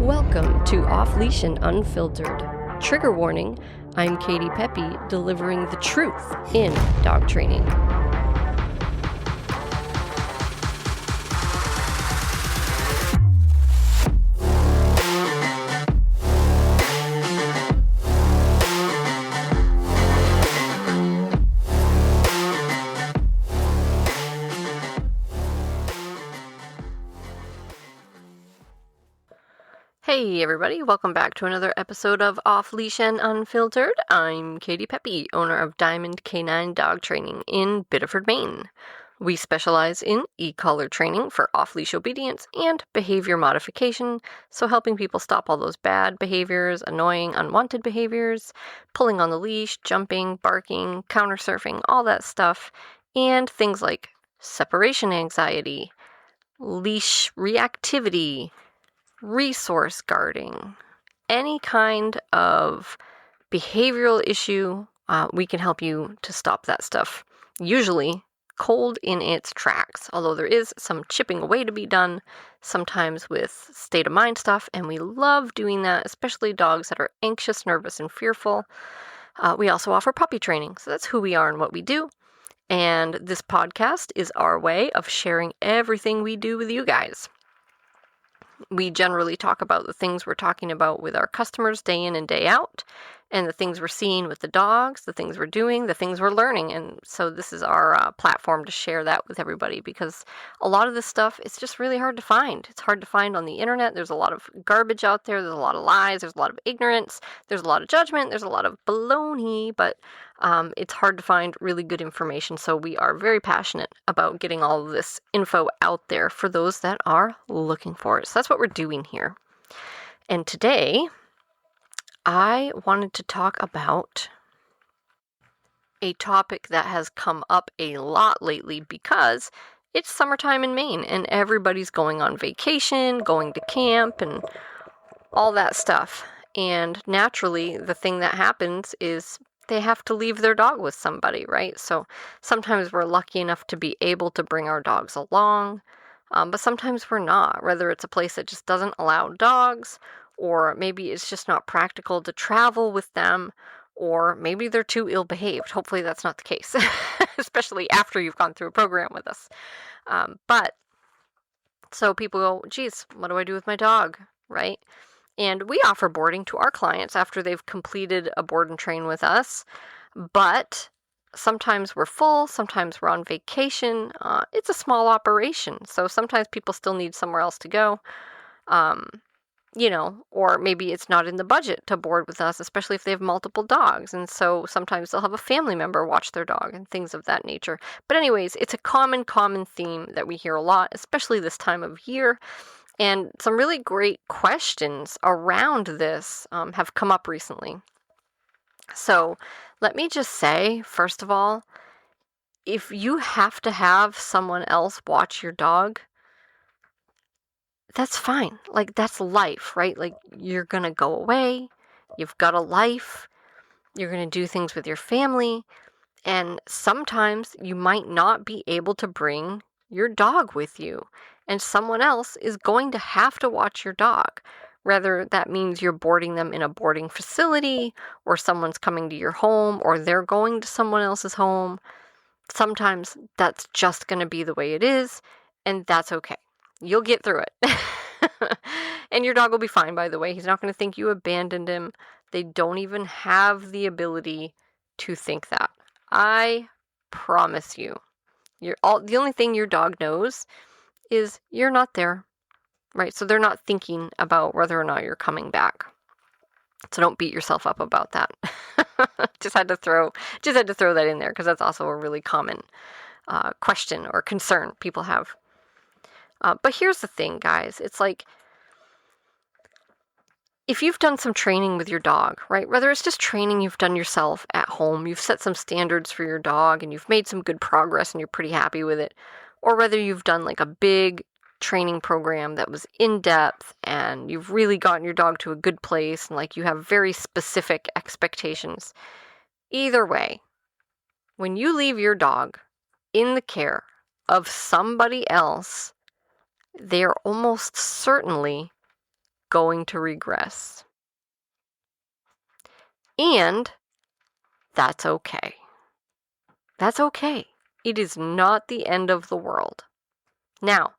Welcome to Off Leash and Unfiltered. Trigger warning, I'm Katie Pepe, delivering the truth in dog training. Hey everybody, welcome back to another episode of Off Leash and Unfiltered. I'm Katie Pepe, owner of Diamond Canine Dog Training in Biddeford, Maine. We specialize in e-collar training for off-leash obedience and behavior modification, so helping people stop all those bad behaviors, annoying, unwanted behaviors, pulling on the leash, jumping, barking, counter surfing, all that stuff, and things like separation anxiety, leash reactivity, resource guarding, any kind of behavioral issue, we can help you to stop that stuff. Usually cold in its tracks, although there is some chipping away to be done, sometimes with state of mind stuff, and we love doing that, especially dogs that are anxious, nervous, and fearful. We also offer puppy training, so that's who we are and what we do. And this podcast is our way of sharing everything we do with you guys. We generally talk about the things we're talking about with our customers day in and day out, and the things we're seeing with the dogs, the things we're doing, the things we're learning. And so this is our platform to share that with everybody, because a lot of this stuff is just really hard to find. It's hard to find on the internet. There's a lot of garbage out there. There's a lot of lies. There's a lot of ignorance. There's a lot of judgment. There's a lot of baloney, but it's hard to find really good information. So we are very passionate about getting all of this info out there for those that are looking for it. So that's what we're doing here. And today, I wanted to talk about a topic that has come up a lot lately because it's summertime in Maine and everybody's going on vacation, going to camp, and all that stuff. And naturally, the thing that happens is they have to leave their dog with somebody, right? So sometimes we're lucky enough to be able to bring our dogs along, but sometimes we're not, whether it's a place that just doesn't allow dogs, or maybe it's just not practical to travel with them, or maybe they're too ill-behaved. Hopefully that's not the case, especially after you've gone through a program with us. But so people go, geez, what do I do with my dog, right? And we offer boarding to our clients after they've completed a board and train with us, but sometimes we're full, sometimes we're on vacation. It's a small operation, so sometimes people still need somewhere else to go. Or maybe it's not in the budget to board with us, especially if they have multiple dogs. And so sometimes they'll have a family member watch their dog and things of that nature. But anyways, it's a common theme that we hear a lot, especially this time of year. And some really great questions around this have come up recently. So let me just say, first of all, if you have to have someone else watch your dog, that's fine. Like, that's life, right? Like, you're going to go away. You've got a life. You're going to do things with your family. And sometimes you might not be able to bring your dog with you. And someone else is going to have to watch your dog. Whether that means you're boarding them in a boarding facility, or someone's coming to your home, or they're going to someone else's home. Sometimes that's just going to be the way it is, and that's okay. You'll get through it. And your dog will be fine, by the way. He's not going to think you abandoned him. They don't even have the ability to think that. I promise you. The only thing your dog knows is you're not there, right? So they're not thinking about whether or not you're coming back. So don't beat yourself up about that. Just had to throw that in there, because that's also a really common question or concern people have. But here's the thing, guys. It's like, if you've done some training with your dog, right? Whether it's just training you've done yourself at home, you've set some standards for your dog and you've made some good progress and you're pretty happy with it, or whether you've done like a big training program that was in depth and you've really gotten your dog to a good place and like you have very specific expectations. Either way, when you leave your dog in the care of somebody else, they're almost certainly going to regress. And that's okay. That's okay. It is not the end of the world. Now,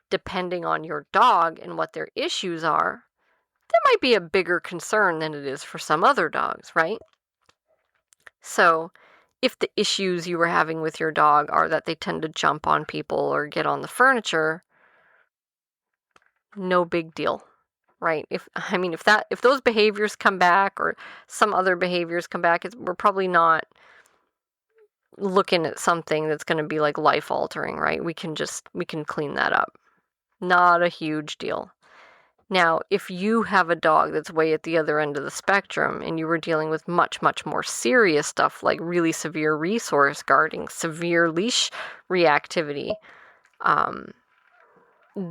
depending on your dog and what their issues are, that might be a bigger concern than it is for some other dogs, right? So, if the issues you were having with your dog are that they tend to jump on people or get on the furniture, no big deal, right? If those behaviors come back or some other behaviors come back, we're probably not looking at something that's going to be like life altering, right? We can clean that up. Not a huge deal. Now, if you have a dog that's way at the other end of the spectrum and you were dealing with much, much more serious stuff like really severe resource guarding, severe leash reactivity,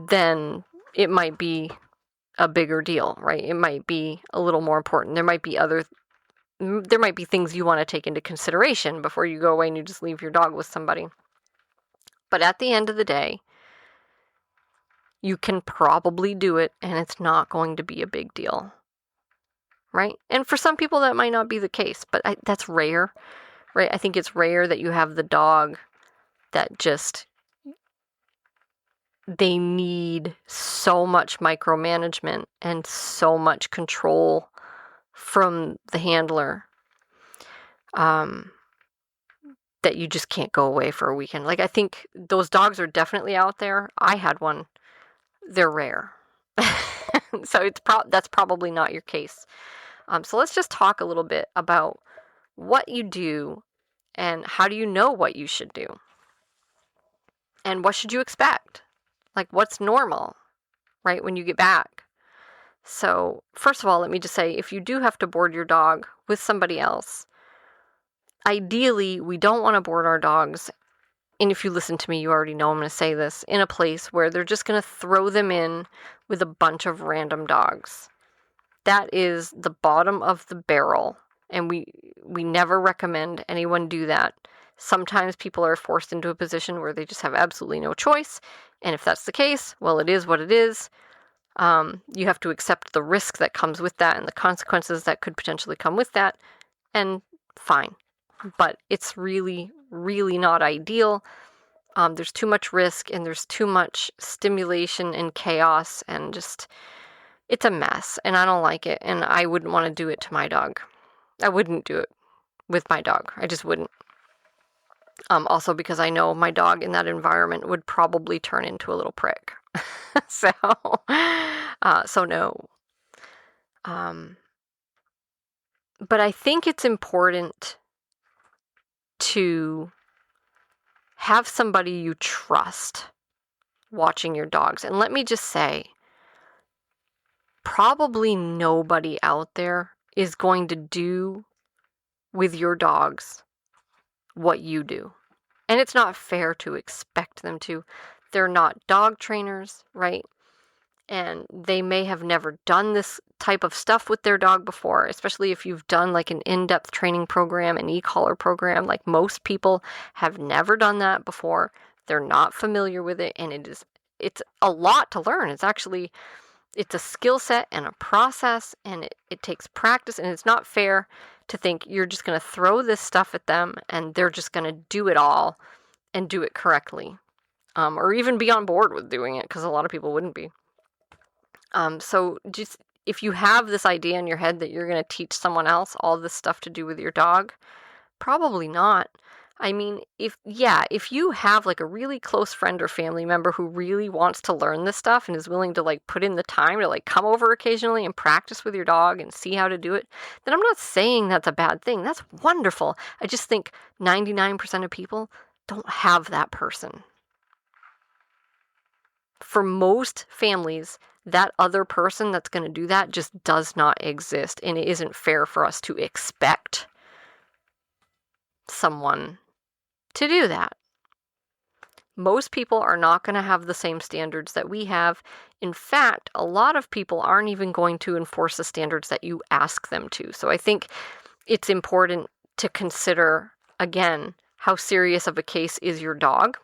then it might be a bigger deal, right? It might be a little more important. There might be things you want to take into consideration before you go away and you just leave your dog with somebody. But at the end of the day, you can probably do it and it's not going to be a big deal, right? And for some people that might not be the case, but that's rare, right? I think it's rare that you have the dog that just, they need so much micromanagement and so much control from the handler that you just can't go away for a weekend. Like, I think those dogs are definitely out there. I had one. They're rare. So that's probably not your case. So let's just talk a little bit about what you do and how do you know what you should do? And what should you expect? Like, what's normal, right, when you get back? So first of all, let me just say, if you do have to board your dog with somebody else, ideally, we don't want to board our dogs, and if you listen to me, you already know I'm going to say this, in a place where they're just going to throw them in with a bunch of random dogs. That is the bottom of the barrel, and we never recommend anyone do that. Sometimes people are forced into a position where they just have absolutely no choice, and if that's the case, well, it is what it is. You have to accept the risk that comes with that and the consequences that could potentially come with that, and fine. But it's really, really not ideal. There's too much risk and there's too much stimulation and chaos and just, it's a mess and I don't like it and I wouldn't want to do it to my dog. I wouldn't do it with my dog. I just wouldn't. Also because I know my dog in that environment would probably turn into a little prick. So no. But I think it's important to have somebody you trust watching your dogs. And let me just say, probably nobody out there is going to do with your dogs what you do. And it's not fair to expect them to. They're not dog trainers, right? And they may have never done this type of stuff with their dog before, especially if you've done like an in-depth training program, an e-collar program. Like, most people have never done that before. They're not familiar with it, and it's a lot to learn. It's a skill set and a process, and it takes practice, and it's not fair to think you're just going to throw this stuff at them and they're just going to do it all and do it correctly, or even be on board with doing it, because a lot of people wouldn't be. So just, if you have this idea in your head that you're going to teach someone else all this stuff to do with your dog, probably not. I mean, if you have like a really close friend or family member who really wants to learn this stuff and is willing to like put in the time to like come over occasionally and practice with your dog and see how to do it, then I'm not saying that's a bad thing. That's wonderful. I just think 99% of people don't have that person. For most families, that other person that's going to do that just does not exist, and it isn't fair for us to expect someone to do that. Most people are not going to have the same standards that we have. In fact, a lot of people aren't even going to enforce the standards that you ask them to. So I think it's important to consider, again, how serious of a case is your dog,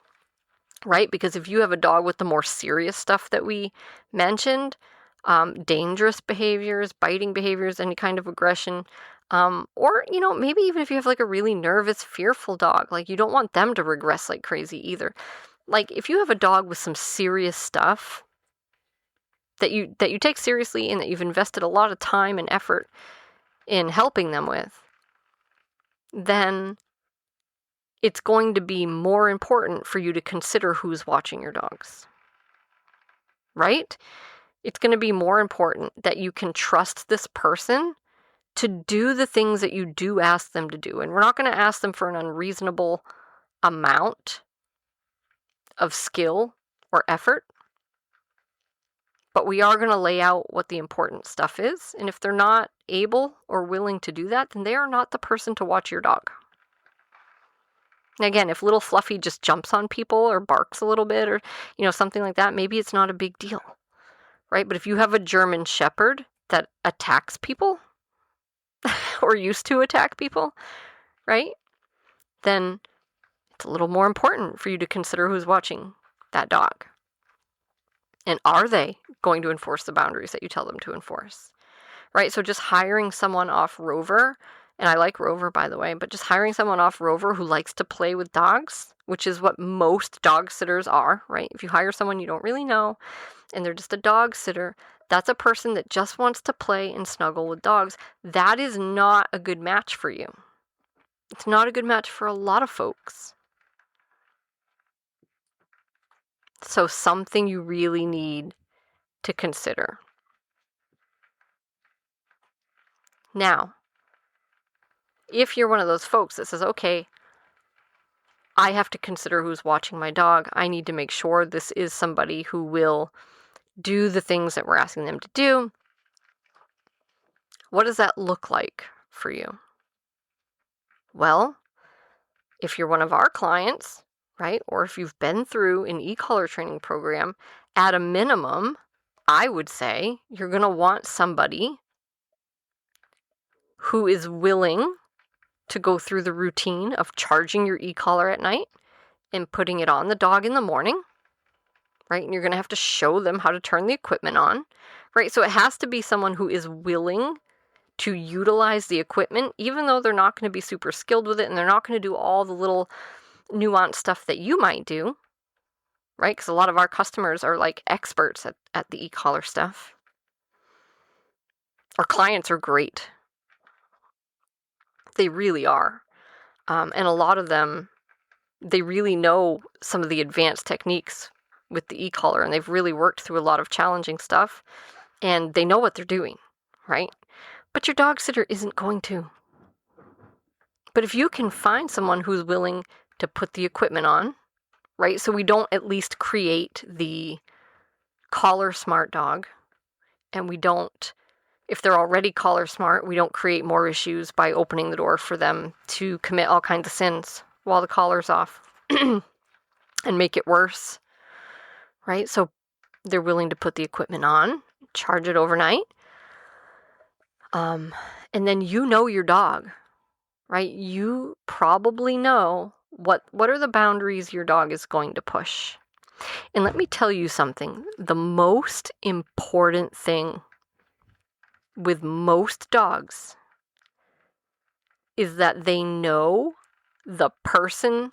right? Because if you have a dog with the more serious stuff that we mentioned, dangerous behaviors, biting behaviors, any kind of aggression. Or, maybe even if you have like a really nervous, fearful dog, like you don't want them to regress like crazy either. Like if you have a dog with some serious stuff that you take seriously and that you've invested a lot of time and effort in helping them with, then it's going to be more important for you to consider who's watching your dogs. Right? It's going to be more important that you can trust this person to do the things that you do ask them to do. And we're not going to ask them for an unreasonable amount of skill or effort, but we are going to lay out what the important stuff is. And if they're not able or willing to do that, then they are not the person to watch your dog. And again, if little Fluffy just jumps on people or barks a little bit or, something like that, maybe it's not a big deal, right? But if you have a German Shepherd that attacks people or used to attack people, right? Then it's a little more important for you to consider who's watching that dog. And are they going to enforce the boundaries that you tell them to enforce? Right? So just hiring someone off Rover, and I like Rover, by the way, but just hiring someone off Rover who likes to play with dogs, which is what most dog sitters are, right? If you hire someone you don't really know and they're just a dog sitter, that's a person that just wants to play and snuggle with dogs. That is not a good match for you. It's not a good match for a lot of folks. So something you really need to consider. Now, if you're one of those folks that says, okay, I have to consider who's watching my dog. I need to make sure this is somebody who will do the things that we're asking them to do. What does that look like for you? Well, if you're one of our clients, right, or if you've been through an e-collar training program, at a minimum, I would say you're going to want somebody who is willing to go through the routine of charging your e-collar at night and putting it on the dog in the morning, right? And you're going to have to show them how to turn the equipment on, right? So it has to be someone who is willing to utilize the equipment, even though they're not going to be super skilled with it and they're not going to do all the little nuanced stuff that you might do, right? Because a lot of our customers are like experts at the e-collar stuff. Our clients are great. They really are. And a lot of them, they really know some of the advanced techniques with the e-collar, and they've really worked through a lot of challenging stuff, and they know what they're doing, right? But your dog sitter isn't going to. But if you can find someone who's willing to put the equipment on, right? So we don't at least create the collar smart dog, and we don't, if they're already collar smart, we don't create more issues by opening the door for them to commit all kinds of sins while the collar's off and make it worse, right? So they're willing to put the equipment on, charge it overnight, and then you know your dog, right? You probably know what are the boundaries your dog is going to push. And let me tell you something. The most important thing with most dogs is that they know the person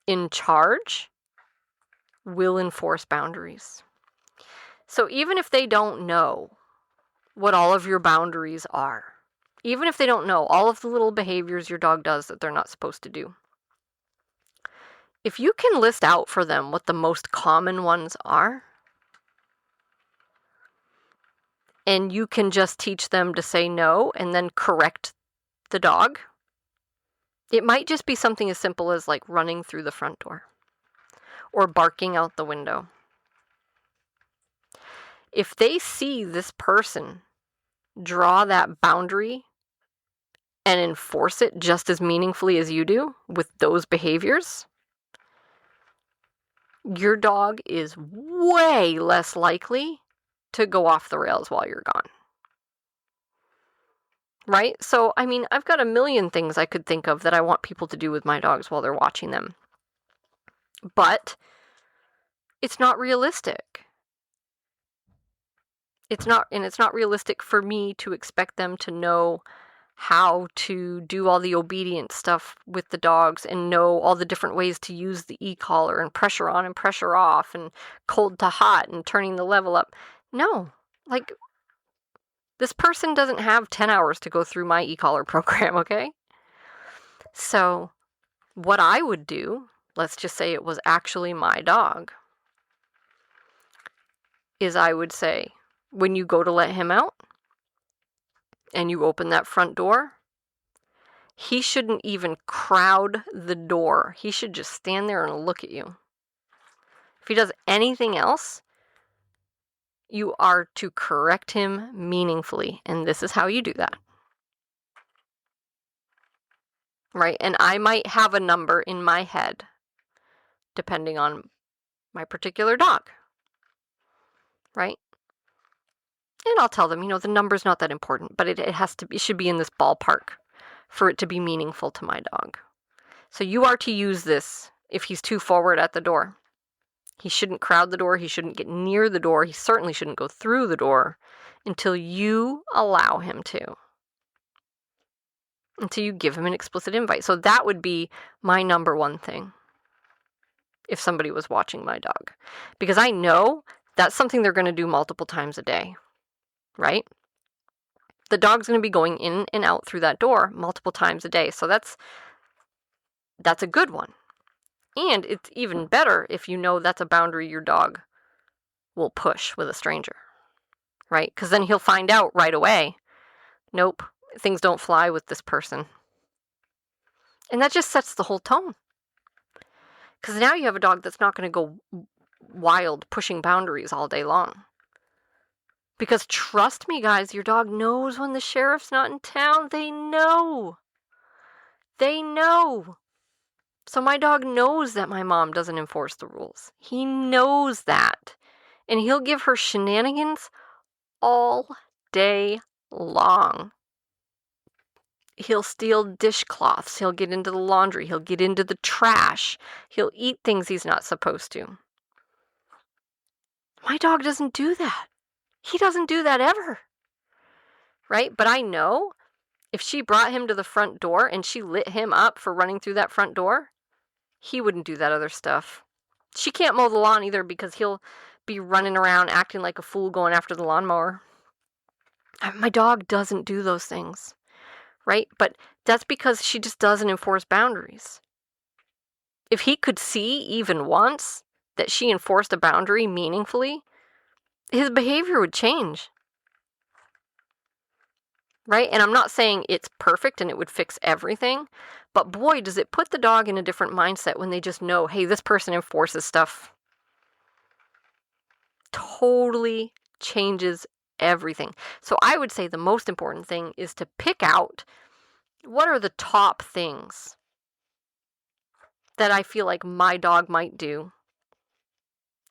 in charge will enforce boundaries. So even if they don't know what all of your boundaries are, even if they don't know all of the little behaviors your dog does that they're not supposed to do, if you can list out for them what the most common ones are, and you can just teach them to say no and then correct the dog, it might just be something as simple as like running through the front door or barking out the window. If they see this person draw that boundary and enforce it just as meaningfully as you do with those behaviors, your dog is way less likely to go off the rails while you're gone. Right? So, I mean, I've got a million things I could think of that I want people to do with my dogs while they're watching them. But it's not realistic. It's not realistic for me to expect them to know how to do all the obedience stuff with the dogs and know all the different ways to use the e-collar and pressure on and pressure off and cold to hot and turning the level up. No, like, this person doesn't have 10 hours to go through my e-collar program, okay? So what I would do, let's just say it was actually my dog, is I would say, when you go to let him out and you open that front door, he shouldn't even crowd the door. He should just stand there and look at you. If he does anything else, you are to correct him meaningfully, and this is how you do that. Right? And I might have a number in my head, depending on my particular dog. Right? And I'll tell them, the number's not that important, but it should be in this ballpark for it to be meaningful to my dog. So you are to use this if he's too forward at the door. He shouldn't crowd the door. He shouldn't get near the door. He certainly shouldn't go through the door until you allow him to. Until you give him an explicit invite. So that would be my number one thing if somebody was watching my dog. Because I know that's something they're going to do multiple times a day, right? The dog's going to be going in and out through that door multiple times a day. So that's a good one. And it's even better if you know that's a boundary your dog will push with a stranger, right? Because then he'll find out right away, nope, things don't fly with this person. And that just sets the whole tone. Because now you have a dog that's not going to go wild pushing boundaries all day long. Because trust me, guys, your dog knows when the sheriff's not in town. They know. They know. So my dog knows that my mom doesn't enforce the rules. He knows that. And he'll give her shenanigans all day long. He'll steal dishcloths. He'll get into the laundry. He'll get into the trash. He'll eat things he's not supposed to. My dog doesn't do that. He doesn't do that ever. Right? But I know if she brought him to the front door and she lit him up for running through that front door, he wouldn't do that other stuff. She can't mow the lawn either because he'll be running around acting like a fool going after the lawnmower. My dog doesn't do those things, right? But that's because she just doesn't enforce boundaries. If he could see even once that she enforced a boundary meaningfully, his behavior would change. Right? And I'm not saying it's perfect and it would fix everything, but boy, does it put the dog in a different mindset when they just know, hey, this person enforces stuff. Totally changes everything. So I would say the most important thing is to pick out what are the top things that I feel like my dog might do,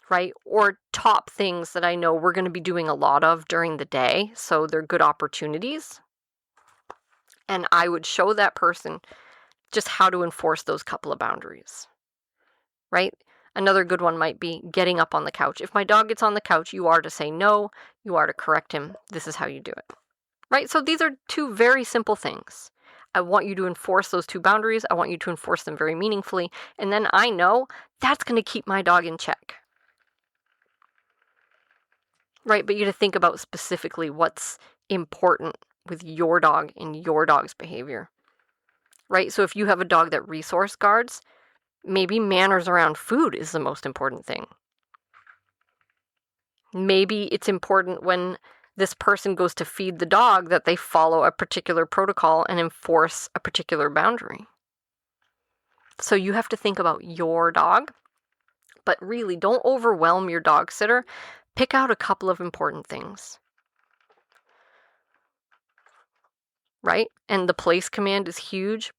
right? Or top things that I know we're going to be doing a lot of during the day, so they're good opportunities. And I would show that person just how to enforce those couple of boundaries, right? Another good one might be getting up on the couch. If my dog gets on the couch, you are to say no, you are to correct him. This is how you do it, right? So these are two very simple things. I want you to enforce those two boundaries. I want you to enforce them very meaningfully. And then I know that's going to keep my dog in check, right? But you got to think about specifically what's important with your dog and your dog's behavior, right? So if you have a dog that resource guards, maybe manners around food is the most important thing. Maybe it's important when this person goes to feed the dog that they follow a particular protocol and enforce a particular boundary. So you have to think about your dog, but really don't overwhelm your dog sitter. Pick out a couple of important things. Right? And the place command is huge.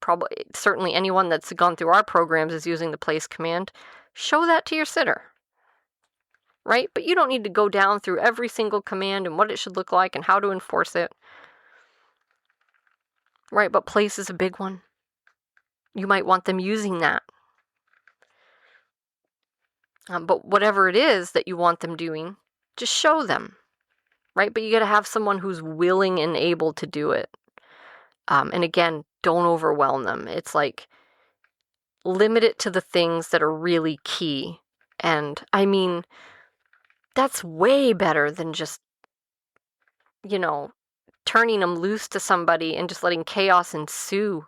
Certainly anyone that's gone through our programs is using the place command. Show that to your sitter. Right? But you don't need to go down through every single command and what it should look like and how to enforce it. Right? But place is a big one. You might want them using that. But whatever it is that you want them doing, just show them. right? But you got to have someone who's willing and able to do it. And again, don't overwhelm them. It's like, limit it to the things that are really key. And I mean, that's way better than just, turning them loose to somebody and just letting chaos ensue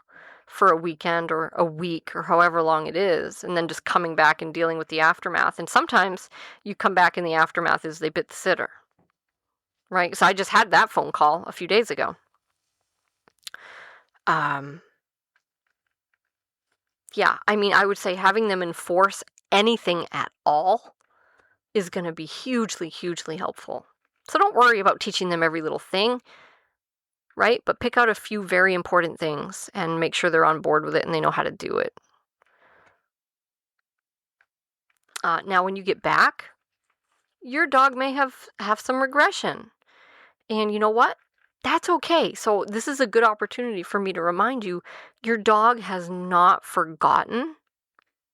for a weekend or a week or however long it is, and then just coming back and dealing with the aftermath. And sometimes you come back and the aftermath is they bit the sitter, right? So I just had that phone call a few days ago. Yeah, I mean, I would say having them enforce anything at all is going to be hugely, hugely helpful. So don't worry about teaching them every little thing, right? But pick out a few very important things and make sure they're on board with it and they know how to do it. Now, when you get back, your dog may have some regression. And you know what? That's okay. So this is a good opportunity for me to remind you, your dog has not forgotten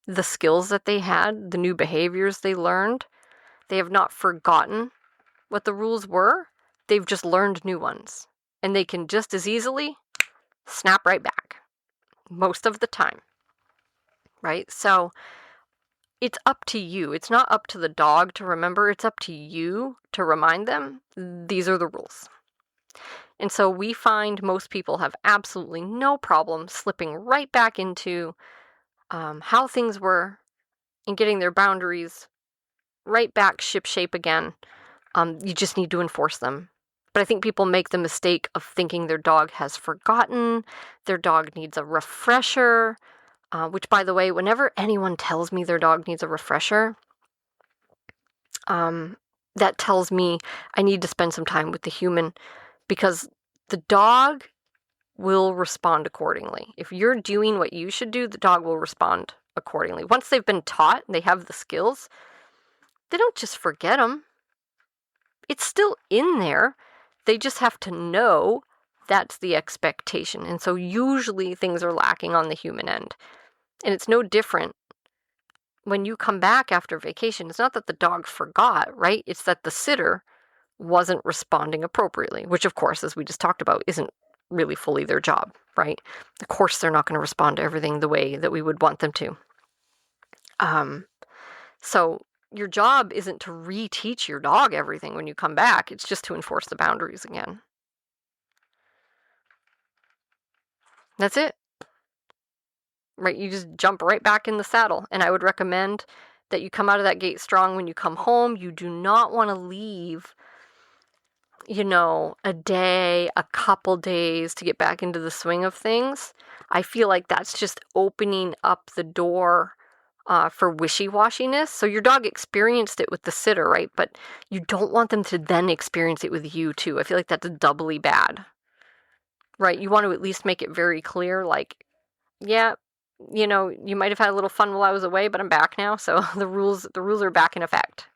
the skills that they had, the new behaviors they learned. They have not forgotten what the rules were. They've just learned new ones. And they can just as easily snap right back most of the time, right? So it's up to you. It's not up to the dog to remember. It's up to you to remind them these are the rules. And so we find most people have absolutely no problem slipping right back into how things were and getting their boundaries right back shipshape again. You just need to enforce them. But I think people make the mistake of thinking their dog has forgotten, their dog needs a refresher, which, by the way, whenever anyone tells me their dog needs a refresher, that tells me I need to spend some time with the human, because the dog will respond accordingly. If you're doing what you should do, the dog will respond accordingly. Once they've been taught, they have the skills, they don't just forget them. It's still in there. They just have to know that's the expectation. And so usually things are lacking on the human end. And it's no different when you come back after vacation. It's not that the dog forgot, right? It's that the sitter wasn't responding appropriately, which, of course, as we just talked about, isn't really fully their job, right? Of course, they're not going to respond to everything the way that we would want them to. So your job isn't to reteach your dog everything when you come back. It's just to enforce the boundaries again. That's it. Right? You just jump right back in the saddle. And I would recommend that you come out of that gate strong when you come home. You do not want to leave, a day, a couple days to get back into the swing of things. I feel like that's just opening up the door for wishy-washiness. So your dog experienced it with the sitter, right? But you don't want them to then experience it with you too. I feel like that's doubly bad, right? You want to at least make it very clear, like, yeah, you might have had a little fun while I was away, but I'm back now. So the rules are back in effect,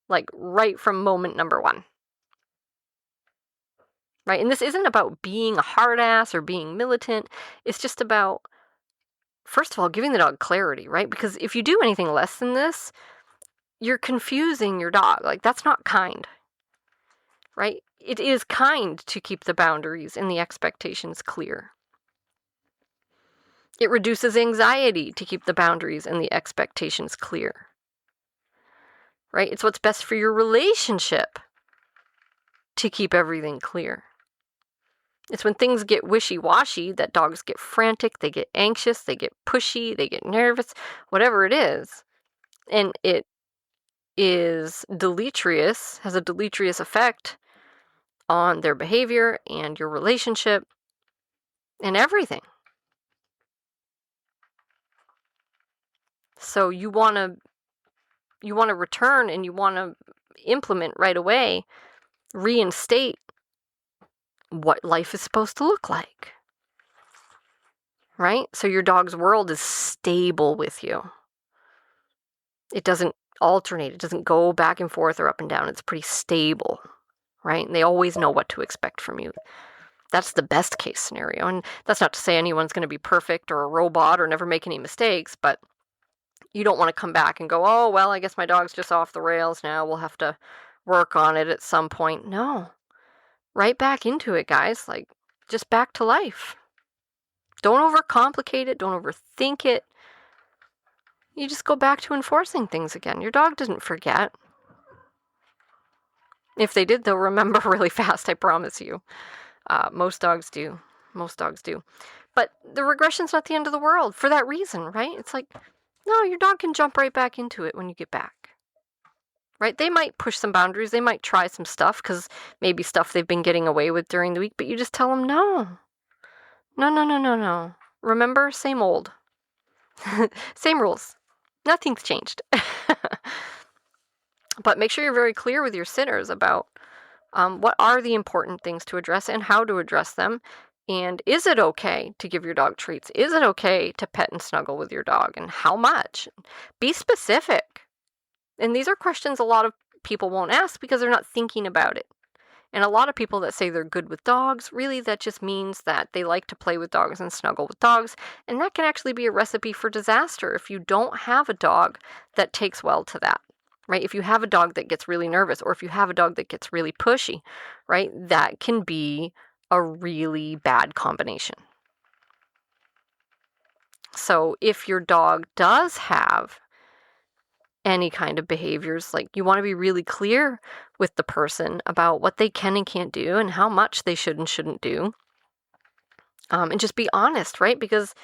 like right from moment number one. Right? And this isn't about being a hard ass or being militant. It's just about, first of all, giving the dog clarity, right? Because if you do anything less than this, you're confusing your dog. Like, that's not kind, right? It is kind to keep the boundaries and the expectations clear. It reduces anxiety to keep the boundaries and the expectations clear, right? It's what's best for your relationship to keep everything clear. It's when things get wishy-washy that dogs get frantic, they get anxious, they get pushy, they get nervous, whatever it is. And it is deleterious, has a deleterious effect on their behavior and your relationship and everything. So you want to return and you want to implement right away, reinstate what life is supposed to look like, right? So your dog's world is stable with you. It doesn't alternate. It doesn't go back and forth or up and down. It's pretty stable, right? And they always know what to expect from you. That's the best case scenario. And that's not to say anyone's going to be perfect or a robot or never make any mistakes, but you don't want to come back and go, oh, well, I guess my dog's just off the rails now. We'll have to work on it at some point. No. Right back into it, guys. Like, just back to life. Don't overcomplicate it. Don't overthink it. You just go back to enforcing things again. Your dog doesn't forget. If they did, they'll remember really fast, I promise you. Most dogs do. Most dogs do. But the regression's not the end of the world for that reason, right? It's like, no, your dog can jump right back into it when you get back. Right? They might push some boundaries. They might try some stuff because maybe stuff they've been getting away with during the week, but you just tell them no. No, no, no, no, no. Remember, same old. Same rules. Nothing's changed. But make sure you're very clear with your sitters about what are the important things to address and how to address them. And is it okay to give your dog treats? Is it okay to pet and snuggle with your dog? And how much? Be specific. And these are questions a lot of people won't ask because they're not thinking about it. And a lot of people that say they're good with dogs, really that just means that they like to play with dogs and snuggle with dogs. And that can actually be a recipe for disaster if you don't have a dog that takes well to that. Right? If you have a dog that gets really nervous, or if you have a dog that gets really pushy, right? That can be a really bad combination. So if your dog does have any kind of behaviors, like, you want to be really clear with the person about what they can and can't do and how much they should and shouldn't do. And just be honest, right? Because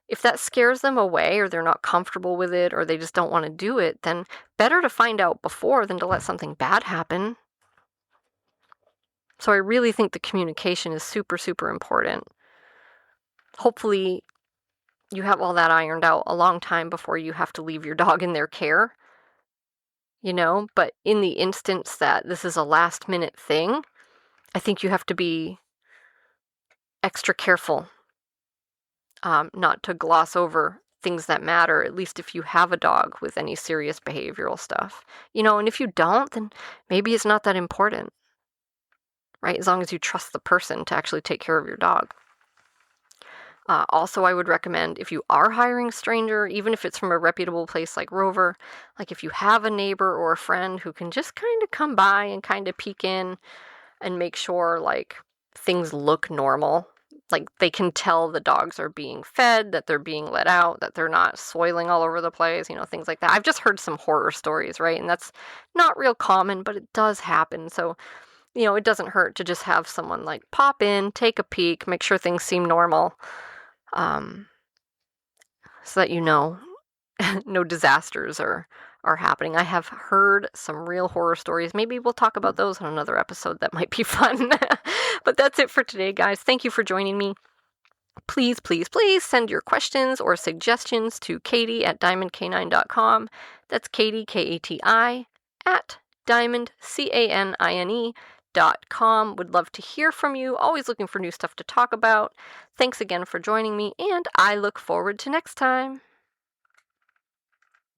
if that scares them away, or they're not comfortable with it, or they just don't want to do it, then better to find out before than to let something bad happen. So I really think the communication is super, super important. Hopefully you have all that ironed out a long time before you have to leave your dog in their care, but in the instance that this is a last minute thing, I think you have to be extra careful. Not to gloss over things that matter, at least if you have a dog with any serious behavioral stuff. And if you don't, then maybe it's not that important, right? As long as you trust the person to actually take care of your dog. Also, I would recommend, if you are hiring a stranger, even if it's from a reputable place like Rover, like if you have a neighbor or a friend who can just kind of come by and kind of peek in and make sure, like, things look normal. Like, they can tell the dogs are being fed, that they're being let out, that they're not soiling all over the place, things like that. I've just heard some horror stories, right? And that's not real common, but it does happen. So, it doesn't hurt to just have someone, like, pop in, take a peek, make sure things seem normal, so that no disasters are happening. I have heard some real horror stories. Maybe we'll talk about those on another episode. That might be fun. But that's it for today, guys. Thank you for joining me. Please, please, please send your questions or suggestions to Kati@diamondcanine.com. That's Kati, Kati, at diamondcanine.com. Would love to hear from you. Always looking for new stuff to talk about. Thanks again for joining me, and I look forward to next time.